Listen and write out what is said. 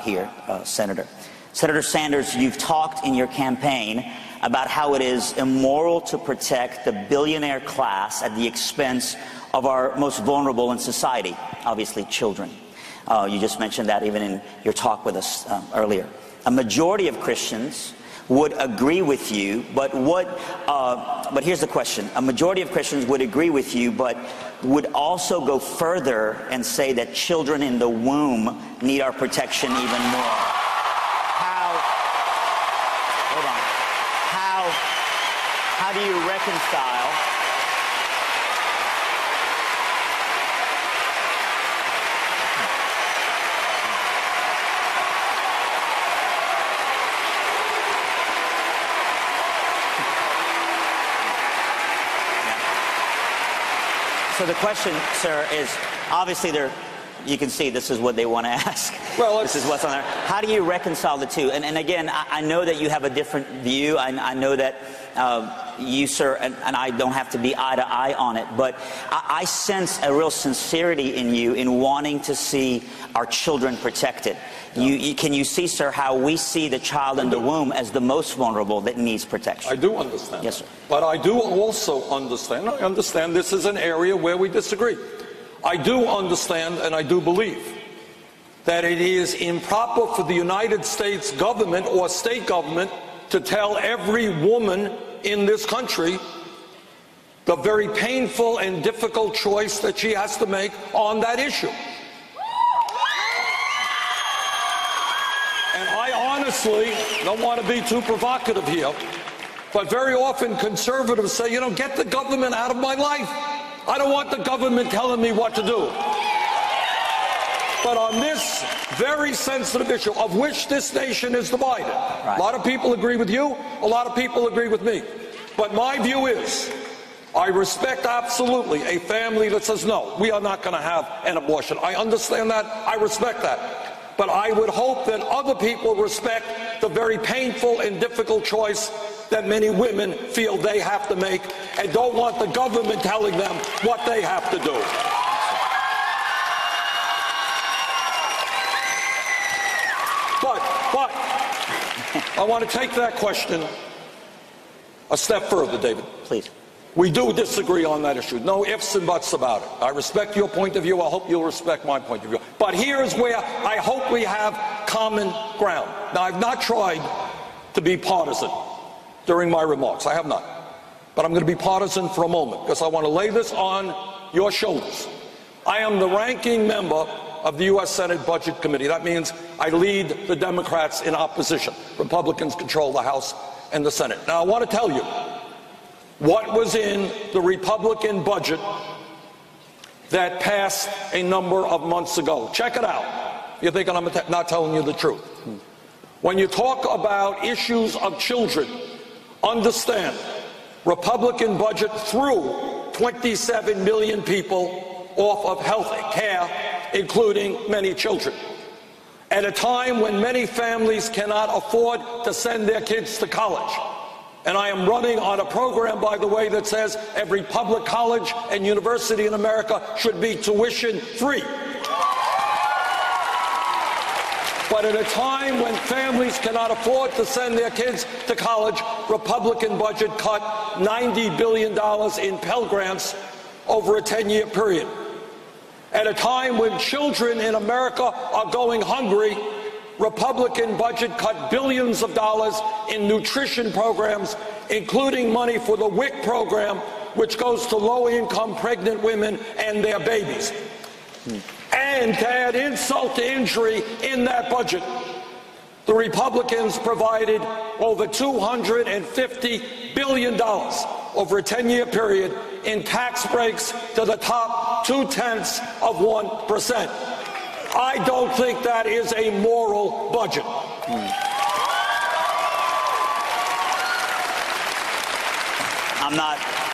here, Senator. Senator Sanders, you've talked in your campaign about how it is immoral to protect the billionaire class at the expense of our most vulnerable in society, obviously children. You just mentioned that even in your talk with us earlier. A majority of Christians would agree with you, but here's the question. A majority of Christians would agree with you, but would also go further and say that children in the womb need our protection even more. How do you reconcile So the question, sir, is obviously you can see this is what they want to ask. Well, this is what's on there. How do you reconcile the two? And again, I know that you have a different view. I know that you, sir, and I don't have to be eye to eye on it. But I sense a real sincerity in you in wanting to see our children protected. Can you see, sir, how we see the child in the womb as the most vulnerable that needs protection? I do understand. Yes, sir. But I do also understand. I understand this is an area where we disagree. I do understand and I do believe that it is improper for the United States government or state government to tell every woman in this country the very painful and difficult choice that she has to make on that issue. And I honestly don't want to be too provocative here, but very often conservatives say, you know, get the government out of my life. I don't want the government telling me what to do. But on this very sensitive issue, of which this nation is divided, right. A lot of people agree with you, a lot of people agree with me. But my view is, I respect absolutely a family that says, no, we are not going to have an abortion. I understand that, I respect that. But I would hope that other people respect the very painful and difficult choice that many women feel they have to make and don't want the government telling them what they have to do. But I want to take that question a step further, David. Please. We do disagree on that issue. No ifs and buts about it. I respect your point of view. I hope you'll respect my point of view. But here's where I hope we have common ground. Now, I've not tried to be partisan during my remarks. I have not. But I'm going to be partisan for a moment because I want to lay this on your shoulders. I am the ranking member of the U.S. Senate Budget Committee. That means I lead the Democrats in opposition. Republicans control the House and the Senate. Now, I want to tell you what was in the Republican budget that passed a number of months ago. Check it out. You're thinking I'm not telling you the truth. When you talk about issues of children, understand, Republican budget threw 27 million people off of health care, including many children. At a time when many families cannot afford to send their kids to college. And I am running on a program, by the way, that says every public college and university in America should be tuition free. But at a time when families cannot afford to send their kids to college, Republican budget cut $90 billion in Pell Grants over a 10-year period. At a time when children in America are going hungry, Republican budget cut billions of dollars in nutrition programs, including money for the WIC program, which goes to low-income pregnant women and their babies. And to add insult to injury, in that budget, the Republicans provided over $250 billion over a 10-year period in tax breaks to the top 0.2%. I don't think that is a moral budget. I'm not